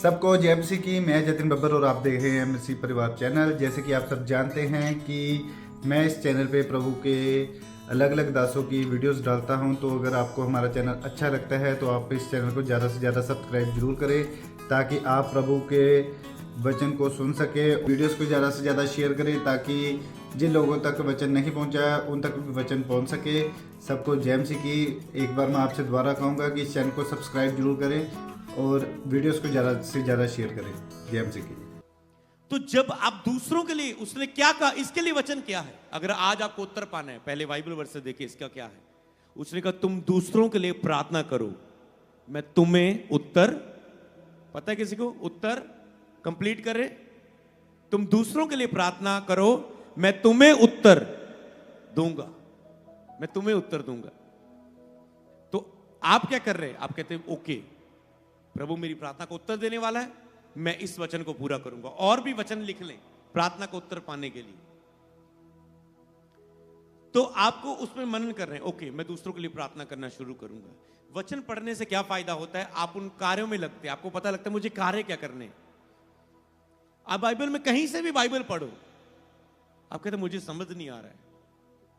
सबको जय मसीह की। मैं जतिन बब्बर और आप देख रहे हैं मसीह परिवार चैनल। जैसे कि आप सब जानते हैं कि मैं इस चैनल पे प्रभु के अलग अलग दासों की वीडियोस डालता हूं, तो अगर आपको हमारा चैनल अच्छा लगता है तो आप इस चैनल को ज़्यादा से ज़्यादा सब्सक्राइब जरूर करें, ताकि आप प्रभु के वचन को सुन सके। वीडियोस को ज़्यादा से ज़्यादा शेयर करें ताकि जिन लोगों तक वचन नहीं पहुंचा उन तक भी वचन पहुंच सके। सबको जय मसीह की। एक बार मैं आपसे दोबारा कहूँगा कि इस चैनल को सब्सक्राइब जरूर करें और वीडियोस को ज़्यादा से ज़्यादा शेयर करें। जय मसीह की। तो जब आप दूसरों के लिए, उसने क्या कहा, इसके लिए वचन क्या है? अगर आज आपको उत्तर पाना है, पहले बाइबल वर्स से देखिए इसका क्या है। उसने कहा तुम दूसरों के लिए प्रार्थना करो, मैं तुम्हें उत्तर, पता है किसी को उत्तर कंप्लीट करे, तुम दूसरों के लिए प्रार्थना करो, मैं तुम्हें उत्तर दूंगा, मैं तुम्हें उत्तर दूंगा। तो आप क्या कर रहे हैं? आप कहते हैं ओके, प्रभु मेरी प्रार्थना को उत्तर देने वाला है, मैं इस वचन को पूरा करूंगा। और भी वचन लिख लें प्रार्थना को उत्तर पाने के लिए। तो आपको उसमें मनन कर रहे हैं, ओके मैं दूसरों के लिए प्रार्थना करना शुरू करूंगा। वचन पढ़ने से क्या फायदा होता है? आप उन कार्यों में लगते हैं, आपको पता लगता है मुझे कार्य क्या करने हैं। आप बाइबल में कहीं से भी बाइबल पढ़ो, आप कहते मुझे समझ नहीं आ रहा है,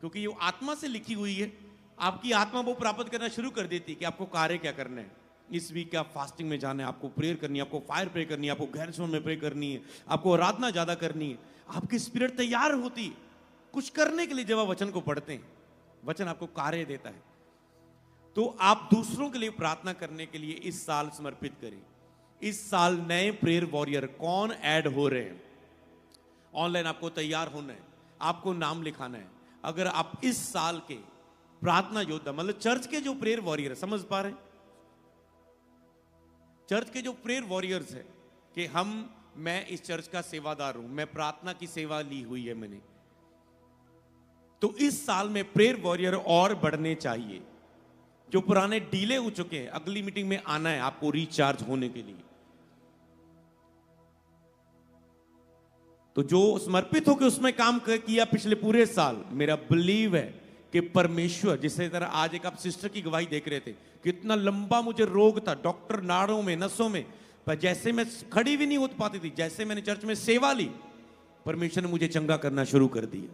क्योंकि ये आत्मा से लिखी हुई है। आपकी आत्मा वो प्राप्त करना शुरू कर देती है कि आपको कार्य क्या करना है। इस वीक का फास्टिंग में जाना है, आपको प्रेयर करनी है, आपको फायर प्रे करनी है, आपको गैर जोन में प्रे करनी है, आपको आराधना ज्यादा करनी है। आपकी स्पिरिट तैयार होती है कुछ करने के लिए। जब आप वचन को पढ़ते हैं, वचन आपको कार्य देता है। तो आप दूसरों के लिए प्रार्थना करने के लिए इस साल समर्पित करें। इस साल नए प्रेयर वॉरियर कौन ऐड हो रहे हैं? ऑनलाइन आपको तैयार होना है, आपको नाम लिखाना है। अगर आप इस साल के प्रार्थना योद्धा, मतलब चर्च के जो प्रेयर वॉरियर, समझ पा रहे हैं, चर्च के जो प्रेयर वॉरियर्स है कि मैं इस चर्च का सेवादार हूं, मैं प्रार्थना की सेवा ली हुई है मैंने, तो इस साल में प्रेयर वॉरियर और बढ़ने चाहिए। जो पुराने डीले हो चुके हैं, अगली मीटिंग में आना है आपको रिचार्ज होने के लिए। तो जो समर्पित होकर उसमें काम किया पिछले पूरे साल, मेरा बिलीव है कि परमेश्वर, जिसे तरह आज एक आप सिस्टर की गवाही देख रहे थे, कितना लंबा मुझे रोग था, डॉक्टर नाड़ों में, नसों में, पर जैसे मैं खड़ी भी नहीं हो पाती थी, जैसे मैंने चर्च में सेवा ली, परमेश्वर ने मुझे चंगा करना शुरू कर दिया।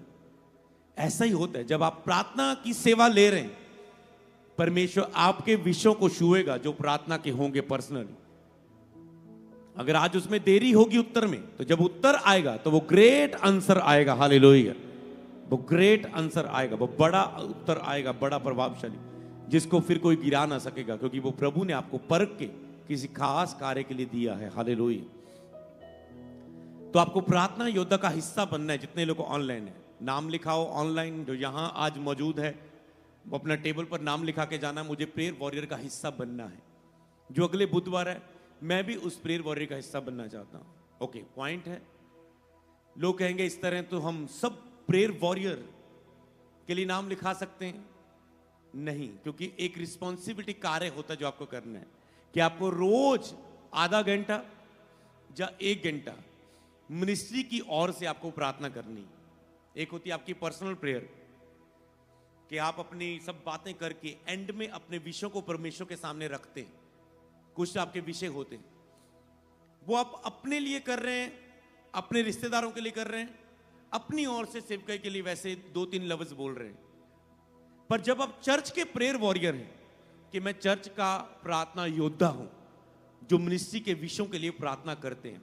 ऐसा ही होता है जब आप प्रार्थना की सेवा ले रहे हैं, परमेश्वर आपके विषयों को छुएगा जो प्रार्थना के होंगे पर्सनली। अगर आज उसमें देरी होगी उत्तर में, तो जब उत्तर आएगा तो वो ग्रेट आंसर आएगा। हालेलुया, वो ग्रेट आंसर आएगा, वो बड़ा उत्तर आएगा, बड़ा प्रभावशाली, जिसको फिर कोई गिरा ना सकेगा, क्योंकि वो प्रभु ने आपको परख के किसी खास कार्य के लिए दिया है। हालेलुया। तो आपको प्रार्थना योद्धा का हिस्सा बनना है। जितने लोग ऑनलाइन है, नाम लिखाओ ऑनलाइन, जो यहां आज मौजूद है वो अपना टेबल पर नाम लिखा के जाना, मुझे प्रेयर वॉरियर का हिस्सा बनना है। जो अगले बुधवार है, मैं भी उस प्रेयर वॉरियर का हिस्सा बनना चाहता हूं। ओके, पॉइंट है। लोग कहेंगे इस तरह तो हम सब प्रेयर वॉरियर के लिए नाम लिखा सकते हैं? नहीं, क्योंकि एक रिस्पॉन्सिबिलिटी कार्य होता है जो आपको करना है कि आपको रोज आधा घंटा या 1 घंटा मिनिस्ट्री की ओर से आपको प्रार्थना करनी। एक होती है आपकी पर्सनल प्रेयर कि आप अपनी सब बातें करके एंड में अपने विषयों को परमेश्वर के सामने रखते हैं। कुछ आपके विषय होते हैं, वो आप अपने लिए कर रहे हैं, अपने रिश्तेदारों के लिए कर रहे हैं, अपनी ओर से सेवकाई के लिए वैसे 2-3 लफ्ज बोल रहे हैं। पर जब आप चर्च के प्रेयर वॉरियर हैं कि मैं चर्च का प्रार्थना योद्धा हूं जो मिनिस्ट्री के विषयों के लिए प्रार्थना करते हैं,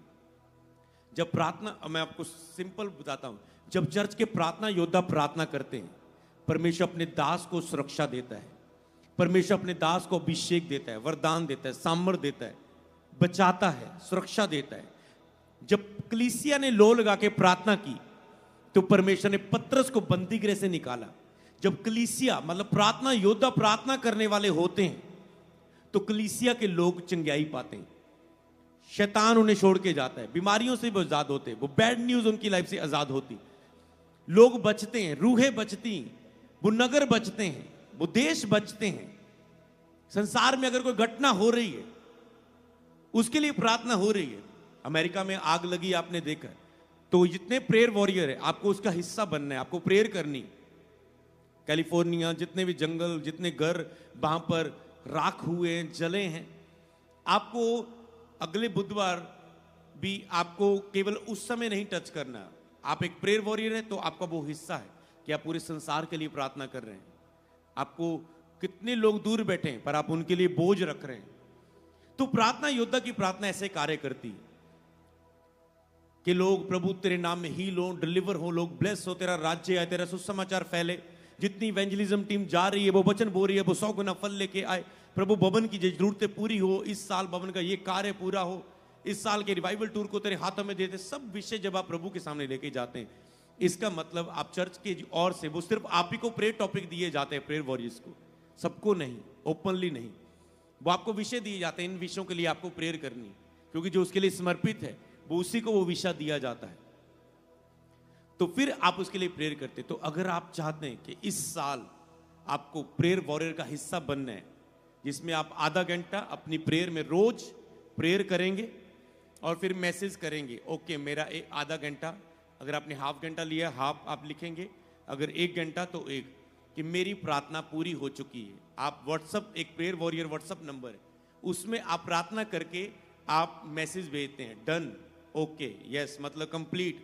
जब प्रार्थना, मैं आपको सिंपल बताता हूं, जब चर्च के प्रार्थना योद्धा प्रार्थना करते हैं, परमेश्वर अपने दास को सुरक्षा देता है, परमेश्वर अपने दास को अभिषेक देता है, वरदान देता है, सामर्थ देता है, बचाता है, सुरक्षा देता है। जब कलीसिया ने लो लगा के प्रार्थना की तो परमेश्वर ने पतरस को बंदीगृह से निकाला। जब कलीसिया, मतलब प्रार्थना योद्धा प्रार्थना करने वाले होते हैं तो कलीसिया के लोग चंगाई पाते हैं, शैतान उन्हें छोड़ के जाता है, बीमारियों से वो आजाद होते हैं, वो बैड न्यूज उनकी लाइफ से आजाद होती, लोग बचते हैं, रूहें बचती, वो नगर बचते हैं, वो देश बचते हैं। संसार में अगर कोई घटना हो रही है उसके लिए प्रार्थना हो रही है। अमेरिका में आग लगी, आपने देखा, तो जितने प्रेयर वॉरियर है आपको उसका हिस्सा बनना है, आपको प्रेयर करनी। कैलिफोर्निया, जितने भी जंगल, जितने घर वहां पर राख हुए हैं, जले हैं, आपको अगले बुधवार भी आपको केवल उस समय नहीं टच करना। आप एक प्रेयर वॉरियर है तो आपका वो हिस्सा है कि आप पूरे संसार के लिए प्रार्थना कर रहे हैं। आपको कितने लोग दूर बैठे हैं पर आप उनके लिए बोझ रख रहे हैं। तो प्रार्थना योद्धा की प्रार्थना ऐसे कार्य करती है कि लोग प्रभु तेरे नाम में हील हो, डिलीवर हो, लोग ब्लेस हो, तेरा राज्य आए, तेरा सुसमाचार फैले। जितनी इवेंजलिज्म टीम जा रही है, वो वचन बोल रही है, वो 100 गुना फल लेके आए। प्रभु भवन की जरूरतें पूरी हो, इस साल भवन का ये कार्य पूरा हो, इस साल के रिवाइवल टूर को तेरे हाथों में देते। सब विषय जब आप प्रभु के सामने लेके जाते हैं, इसका मतलब आप चर्च के ओर से वो सिर्फ आप ही को प्रेयर टॉपिक दिए जाते हैं, प्रेयर वॉरियर्स को, सबको नहीं, ओपनली नहीं। वो आपको विषय दिए जाते हैं, इन विषयों के लिए आपको प्रेयर करनी, क्योंकि जो उसके लिए समर्पित है वो उसी को वो विषय दिया जाता है। तो फिर आप उसके लिए प्रेयर करते। तो अगर आप चाहते हैं कि इस साल आपको प्रेयर वॉरियर का हिस्सा बनना है, जिसमें आप आधा घंटा अपनी प्रेयर में रोज प्रेयर करेंगे और फिर मैसेज करेंगे, ओके मेरा एक आधा घंटा, अगर आपने हाफ घंटा लिया हाफ आप लिखेंगे, अगर 1 घंटा तो 1, कि मेरी प्रार्थना पूरी हो चुकी है। आप व्हाट्सअप, एक प्रेयर वॉरियर व्हाट्सअप नंबर है, उसमें आप प्रार्थना करके आप मैसेज भेजते हैं, डन, ओके, यस, मतलब कंप्लीट,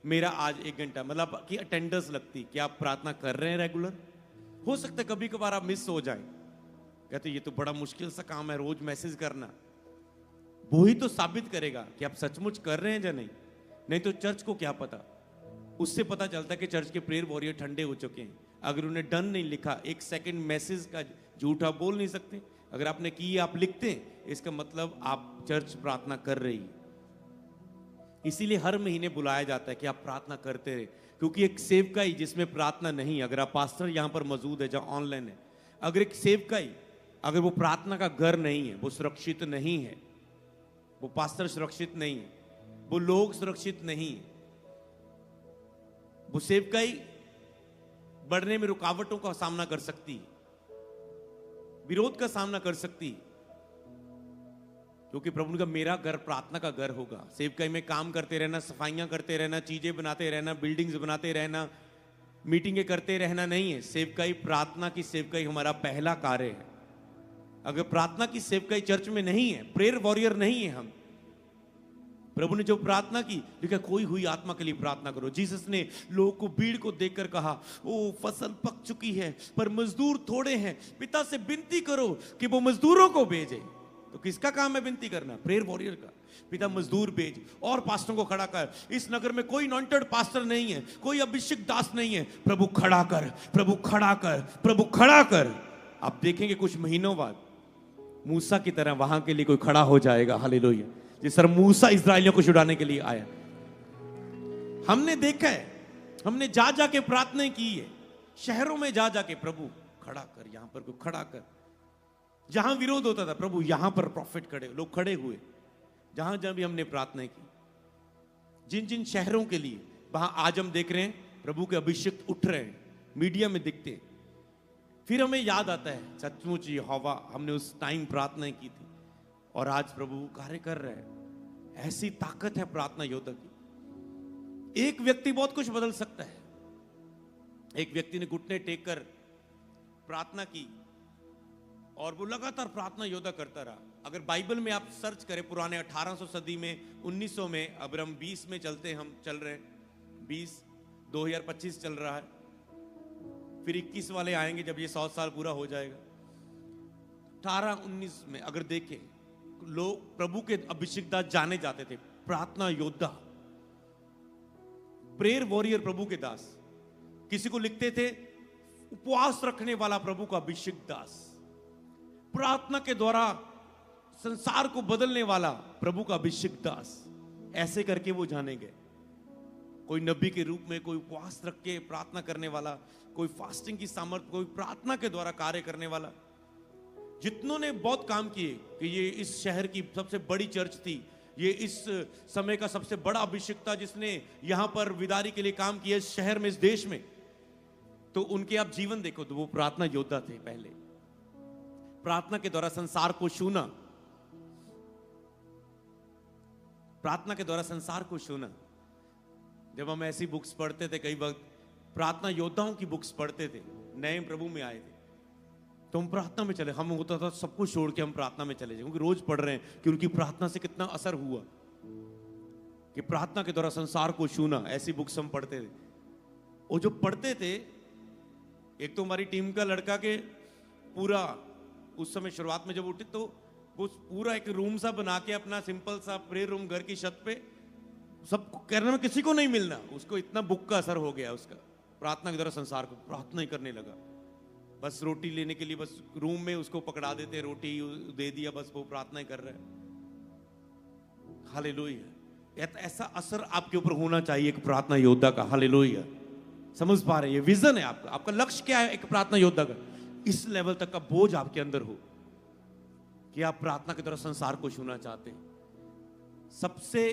मेरा आज 1 घंटा, मतलब आपकी अटेंडेंस लगती कि आप प्रार्थना कर रहे हैं रेगुलर। हो सकता है कभी कभार आप मिस हो जाए, कहते ये तो बड़ा मुश्किल सा काम है रोज मैसेज करना। वो ही तो साबित करेगा कि आप सचमुच कर रहे हैं या नहीं। नहीं तो चर्च को क्या पता, उससे पता चलता है कि चर्च के प्रेयर वॉरियर ठंडे हो चुके हैं। अगर उन्हें डन नहीं लिखा, 1 सेकंड मैसेज का झूठा बोल नहीं सकते। अगर आपने की आप लिखते हैं, इसका मतलब आप चर्च प्रार्थना कर रही है। इसीलिए हर महीने बुलाया जाता है कि आप प्रार्थना करते रहे, क्योंकि एक सेवकाई जिसमें प्रार्थना नहीं, अगर आप पास्टर यहां पर मौजूद है जहां ऑनलाइन है, अगर एक सेवकाई अगर वो प्रार्थना का घर नहीं है, वो सुरक्षित नहीं है, वो पास्टर सुरक्षित नहीं है, वो लोग सुरक्षित नहीं है, वो सेवकाई बढ़ने में रुकावटों का सामना कर सकती है, विरोध का सामना कर सकती है। क्योंकि प्रभु का मेरा घर प्रार्थना का घर होगा। सेवकाई में काम करते रहना, सफाइयां करते रहना, चीजें बनाते रहना, बिल्डिंग्स बनाते रहना, मीटिंगें करते रहना नहीं है। सेवकाई, प्रार्थना की सेवकाई हमारा पहला कार्य है। अगर प्रार्थना की सेवकाई चर्च में नहीं है, प्रेयर वॉरियर नहीं है हम, प्रभु ने जो प्रार्थना की, लिखा कोई हुई आत्मा के लिए प्रार्थना करो। जीसस ने लोगों को भीड़ को देखकर कहा, ओ फसल पक चुकी है पर मजदूर थोड़े हैं, पिता से विनती करो कि वो मजदूरों को भेजे। तो किसका काम है विनती करना? प्रेयर वॉरियर का। पिता मजदूर भेज और पास्टरों को खड़ा कर। इस नगर में कोई नॉन्टेड पास्टर नहीं है, कोई अभिषेक दास नहीं है, प्रभु खड़ा कर, प्रभु खड़ा कर, प्रभु खड़ा कर। आप देखेंगे कुछ महीनों बाद मूसा की तरह वहां के लिए कोई खड़ा हो जाएगा। हालेलुया। जिस तरह मूसा इस्राएलियों को छुड़ाने के लिए आया, हमने देखा है, हमने जा जाके प्रार्थना की है, शहरों में जा जाके प्रभु खड़ा कर, यहां पर कोई खड़ा कर। जहां विरोध होता था, प्रभु यहां पर प्रॉफिट खड़े, लोग खड़े हुए। जहां जहां भी हमने प्रार्थना की, जिन जिन शहरों के लिए, वहां आज हम देख रहे हैं प्रभु के अभिषेक उठ रहे हैं, मीडिया में दिखते हैं। फिर हमें याद आता है सचमुच ये हवा, हमने उस टाइम प्रार्थना की थी और आज प्रभु कार्य कर रहे हैं। ऐसी ताकत है प्रार्थना योद्धा की। एक व्यक्ति बहुत कुछ बदल सकता है। एक व्यक्ति ने घुटने टेक कर प्रार्थना की और वो लगातार प्रार्थना योद्धा करता रहा। अगर बाइबल में आप सर्च करें, पुराने 1800 सदी में, 1900 में, अब हम 20 में चलते हैं, हम चल रहे हैं 20, 2025 चल रहा है, फिर 21 वाले आएंगे जब ये 100 साल पूरा हो जाएगा। 18-19 में अगर देखें, लोग प्रभु के अभिषेक दास जाने जाते थे, प्रार्थना योद्धा, प्रेयर वॉरियर, प्रभु के दास। किसी को लिखते थे उपवास रखने वाला प्रभु का अभिषेक दास, प्रार्थना के द्वारा संसार को बदलने वाला प्रभु का अभिषेक दास। ऐसे करके वो जाने गए। कोई नबी के रूप में, कोई उपवास रख के प्रार्थना करने वाला, कोई फास्टिंग की सामर्थ, कोई प्रार्थना के द्वारा कार्य करने वाला। जितनों ने बहुत काम किए कि ये इस शहर की सबसे बड़ी चर्च थी, ये इस समय का सबसे बड़ा अभिषेक था जिसने यहां पर विदारी के लिए काम किया इस शहर में, इस देश में। तो उनके आप जीवन देखो तो वो प्रार्थना योद्धा थे। पहले प्रार्थना के द्वारा संसार को छूना, प्रार्थना के द्वारा संसार को छूना। जब हम ऐसी बुक्स पढ़ते थे, कई वक्त प्रार्थना योद्धाओं की बुक्स पढ़ते थे, नए प्रभु में आए थे, तो हम प्रार्थना में चले, हम होता था सब कुछ छोड़ के हम प्रार्थना में चले जाए, क्योंकि रोज पढ़ रहे हैं कि उनकी प्रार्थना से कितना असर हुआ, कि प्रार्थना के द्वारा संसार को छूना। ऐसी बुक्स हम पढ़ते थे। और जो पढ़ते थे, एक तो हमारी टीम का लड़का के पूरा उस समय शुरुआत में जब उठे तो वो पूरा एक रूम सा बना के अपना सिंपल सा प्रेयर रूम घर की छत पे, सब करने में किसी को नहीं मिलना, उसको इतना बुक का असर हो गया उसका, प्रार्थना के द्वारा संसार को प्रार्थना ही करने लगा। बस रोटी लेने के लिए बस रूम में उसको पकड़ा देते, रोटी दे दिया, बस वो प्रार्थना ही कर रहा है। हालेलुया। ऐसा असर आपके ऊपर होना चाहिए एक प्रार्थना योद्धा का। हालेलुया। समझ पा रहे हैं? ये विजन है आपका, आपका लक्ष्य क्या है एक प्रार्थना योद्धा का? इस लेवल तक का बोझ आपके अंदर हो कि आप प्रार्थना की तरह संसार को छूना चाहते हैं। सबसे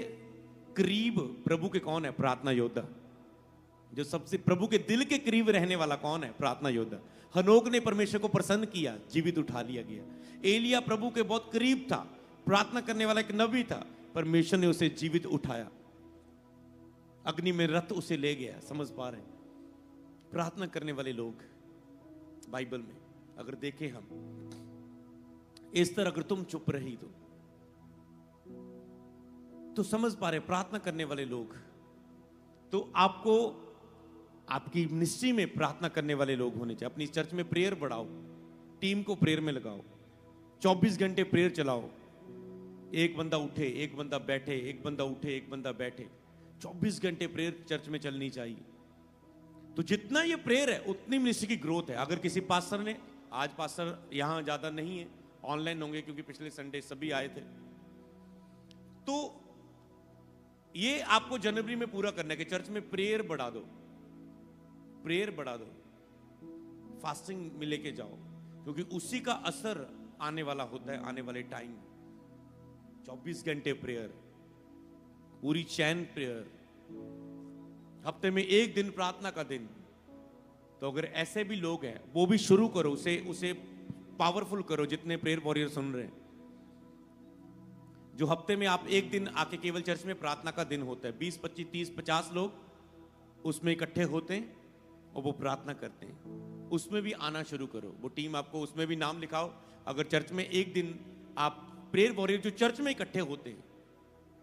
करीब प्रभु के कौन है? प्रार्थना योद्धा। जो सबसे प्रभु के दिल के करीब रहने वाला कौन है? प्रार्थना योद्धा। हनोक ने परमेश्वर को प्रसन्न किया, जीवित उठा लिया गया। एलिया प्रभु के बहुत करीब था, प्रार्थना करने वाला एक नबी था, परमेश्वर ने उसे जीवित उठाया, अग्नि में रथ उसे ले गया। समझ पा रहे हैं? प्रार्थना करने वाले लोग बाइबल में अगर देखें हम, इस तरह अगर तुम चुप रही तो समझ पा रहे प्रार्थना करने वाले लोग, तो आपको आपकी मिनिस्ट्री में प्रार्थना करने वाले लोग होने चाहिए। अपनी चर्च में प्रेयर बढ़ाओ, टीम को प्रेयर में लगाओ, 24 घंटे प्रेयर चलाओ। एक बंदा उठे, एक बंदा बैठे, एक बंदा उठे, एक बंदा बैठे, 24 घंटे प्रेयर चर्च में चलनी चाहिए। तो जितना ये प्रेयर है उतनी मिनिस्ट्री की ग्रोथ है। अगर किसी पास्टर ने, आज पास्टर यहां ज्यादा नहीं है, ऑनलाइन होंगे क्योंकि पिछले संडे सभी आए थे, तो ये आपको जनवरी में पूरा करना है कि चर्च में प्रेयर बढ़ा दो, प्रेयर बढ़ा दो, फास्टिंग में लेके जाओ, क्योंकि उसी का असर आने वाला होता है आने वाले टाइम। 24 घंटे प्रेयर, पूरी चैन प्रेयर, हफ्ते में एक दिन प्रार्थना का दिन। तो अगर ऐसे भी लोग हैं, वो भी शुरू करो, उसे पावरफुल करो। जितने प्रेयर वॉरियर सुन रहे हैं, जो हफ्ते में आप एक दिन आके केवल चर्च में प्रार्थना का दिन होता है, 20, 25, 30, 50 लोग उसमें इकट्ठे होते हैं और वो प्रार्थना करते हैं, उसमें भी आना शुरू करो। वो टीम आपको उसमें भी नाम लिखाओ। अगर चर्च में एक दिन आप प्रेयर वॉरियर जो चर्च में इकट्ठे होते हैं,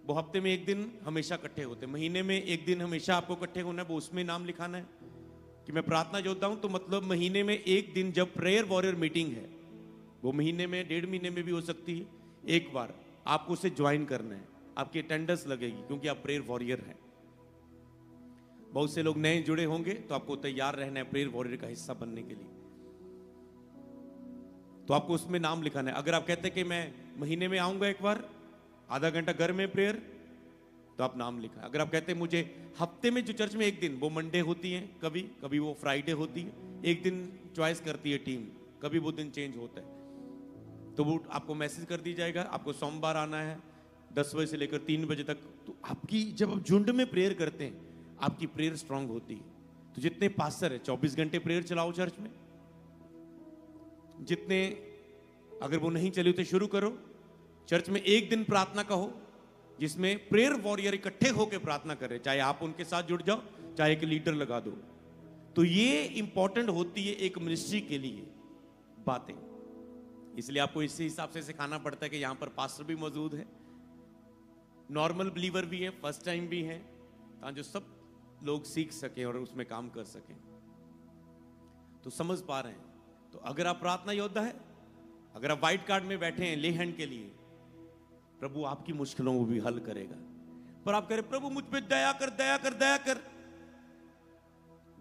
वो हफ्ते में एक दिन हमेशा इकट्ठे होते हैं, महीने में एक दिन हमेशा आपको इकट्ठे होना है, वो उसमें नाम लिखाना है कि मैं प्रार्थना योद्धा हूं। तो मतलब महीने में एक दिन जब प्रेयर वॉरियर मीटिंग है, वो महीने में, 1.5 महीने में भी हो सकती है, एक बार आपको उसे ज्वाइन करना है। आपकी अटेंडेंस लगेगी क्योंकि आप प्रेयर वॉरियर हैं। बहुत से लोग नए जुड़े होंगे, तो आपको तैयार रहना है प्रेयर वॉरियर का हिस्सा बनने के लिए। तो आपको उसमें नाम लिखाना है। अगर आप कहते हैं कि मैं महीने में आऊंगा एक बार, आधा घंटा घर में प्रेयर, तो आप नाम लिखा। अगर आप कहते हैं मुझे हफ्ते में जो चर्च में एक दिन, वो मंडे होती है, कभी कभी वो फ्राइडे होती है, एक दिन चॉइस करती है टीम, कभी वो दिन चेंज होता है, तो वो आपको मैसेज कर दी जाएगा। आपको सोमवार आना है 10 बजे से लेकर 3 बजे तक। तो आपकी जब आप झुंड में प्रेयर करते हैं, आपकी प्रेयर स्ट्रांग होती है। तो जितने पास्टर है 24 घंटे प्रेयर चलाओ चर्च में, जितने अगर वो नहीं चली तो शुरू करो। चर्च में एक दिन प्रार्थना का हो जिसमें प्रेयर वॉरियर इकट्ठे होकर प्रार्थना करें, चाहे आप उनके साथ जुड़ जाओ, चाहे एक लीडर लगा दो। तो ये इंपॉर्टेंट होती है एक मिनिस्ट्री के लिए बातें। इसलिए आपको इसी हिसाब से सिखाना पड़ता है कि यहां पर पास्टर भी मौजूद है, नॉर्मल बिलीवर भी है, फर्स्ट टाइम भी है, ताकि जो सब लोग सीख सके और उसमें काम कर सके। तो समझ पा रहे हैं? तो अगर आप प्रार्थना योद्धा है, अगर आप व्हाइट कार्ड में बैठे हैं ले हैंड के लिए, प्रभु आपकी मुश्किलों को भी हल करेगा। पर आप कह रहे प्रभु मुझ पे दया कर, दया कर, दया कर।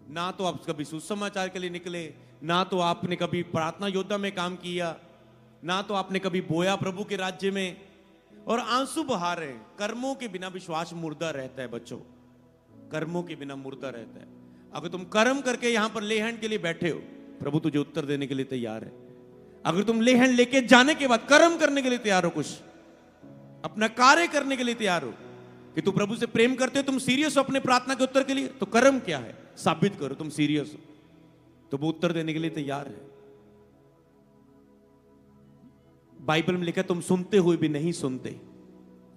ना तो आप कभी सुसमाचार के लिए निकले, ना तो आपने कभी प्रार्थना योद्धा में काम किया, ना तो आपने कभी बोया प्रभु के राज्य में, और आंसू बहा रहे हैं। कर्मों के बिना विश्वास मुर्दा रहता है बच्चों, कर्मों के बिना मुर्दा रहता है। अगर तुम कर्म करके यहां पर ले हैंड के लिए बैठे हो, प्रभु तुझे उत्तर देने के लिए तैयार है। अगर तुम ले हैंड लेके जाने के बाद कर्म करने के लिए तैयार हो, कुछ अपना कार्य करने के लिए तैयार हो, कि तू प्रभु से प्रेम करते हो, तुम सीरियस हो अपने प्रार्थना के उत्तर के लिए, तो कर्म क्या है साबित करो, तुम सीरियस हो, तो वो उत्तर देने के लिए तैयार है। बाइबल में लिखा तुम सुनते हुए भी नहीं सुनते,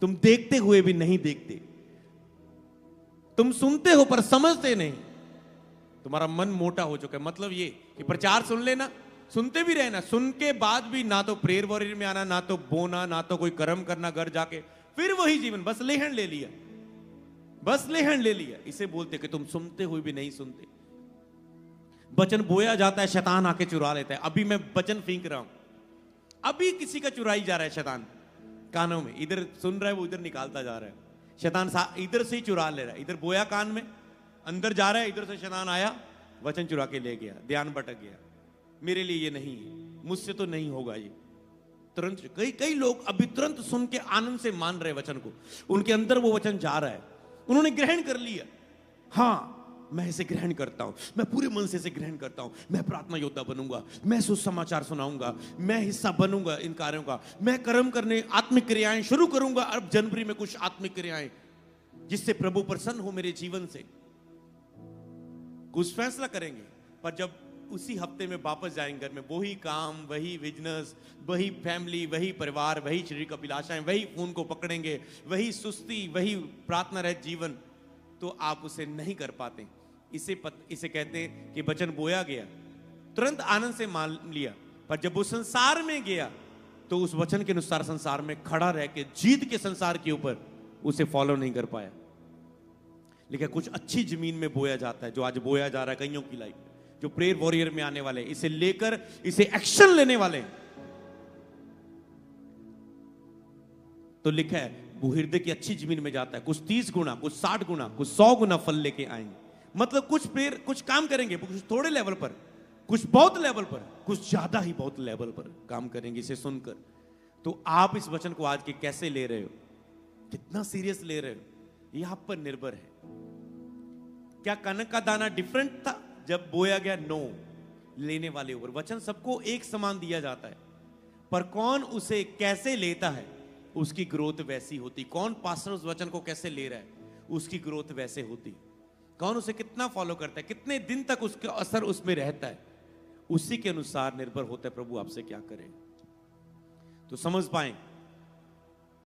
तुम देखते हुए भी नहीं देखते, तुम सुनते हो पर समझते नहीं, तुम्हारा मन मोटा हो चुका है। मतलब ये कि प्रचार सुन लेना, सुनते भी रहे ना, सुन के बाद भी ना तो प्रेयर वॉरियर में आना, ना तो बोना, ना तो कोई कर्म करना घर जाके, फिर वही जीवन, बस लेहन ले लिया, बस लेहन ले लिया। इसे बोलते कि तुम सुनते हुए भी नहीं सुनते। वचन बोया जाता है, शैतान आके चुरा लेता है। अभी मैं वचन फेंक रहा हूं, अभी किसी का चुराई जा रहा है शैतान कानों में, इधर सुन रहा है वो इधर निकालता जा रहा है। शैतान इधर से ही चुरा ले रहा है, इधर बोया कान में, अंदर जा रहा है, इधर से शैतान आया, वचन चुरा के ले गया, ध्यान भटक गया। मेरे लिए ये नहीं है, मुझसे तो नहीं होगा ये। तुरंत कई लोग अभी तुरंत सुन के आनंद से मान रहे वचन को, उनके अंदर वो वचन जा रहा है, उन्होंने ग्रहण कर लिया। हाँ, मैं इसे ग्रहण करता हूं, मैं पूरे मन से इसे ग्रहण करता हूं, मैं प्रार्थना योद्धा बनूंगा, मैं सुसमाचार सुनाऊंगा, मैं हिस्सा बनूंगा इन कार्यों का, मैं कर्म करने आत्मिक क्रियाएं शुरू करूंगा। अब जनवरी में कुछ आत्मिक क्रियाएं जिससे प्रभु प्रसन्न हो मेरे जीवन से, कुछ फैसला करेंगे। पर जब उसी हफ्ते में वापस जाएंगे घर में, वही काम, वही बिजनेस, वही फैमिली, वही परिवार, वही शरीर अभिलाषाएं, वही फोन को पकड़ेंगे, वही सुस्ती, वही प्रार्थना रहित जीवन, तो आप उसे नहीं कर पाते। इसे कहते हैं कि वचन बोया गया, तुरंत आनंद से मान लिया, पर जब वो संसार में गया तो उस वचन के अनुसार संसार में खड़ा रह के जीत के संसार के ऊपर उसे फॉलो नहीं कर पाया। लेकिन कुछ अच्छी जमीन में बोया जाता है, जो आज बोया जा रहा है कईयों की लाइफ, जो प्रेयर वॉरियर में आने वाले, इसे लेकर इसे एक्शन लेने वाले। तो लिखा है वो हृदय की अच्छी जमीन में जाता है, कुछ 30 गुना, कुछ 60 गुना, कुछ 100 गुना फल लेके आएंगे। मतलब कुछ प्रेयर, कुछ काम करेंगे, कुछ थोड़े लेवल पर, कुछ बहुत लेवल पर, कुछ ज्यादा ही बहुत लेवल पर काम करेंगे इसे सुनकर। तो आप इस वचन को आज के कैसे ले रहे हो, कितना सीरियस ले रहे हो, ये आप पर निर्भर है। क्या कनक का दाना डिफरेंट था जब बोया गया? नो, लेने वाले ऊपर। वचन सबको एक समान दिया जाता है, पर कौन उसे कैसे लेता है उसकी ग्रोथ वैसी होती। कौन पास्टर उस वचन को कैसे ले रहा है उसकी ग्रोथ वैसे होती। कौन उसे कितना फॉलो करता है, कितने दिन तक उसका असर उसमें रहता है, उसी के अनुसार निर्भर होता है प्रभु आपसे क्या करे। तो समझ पाए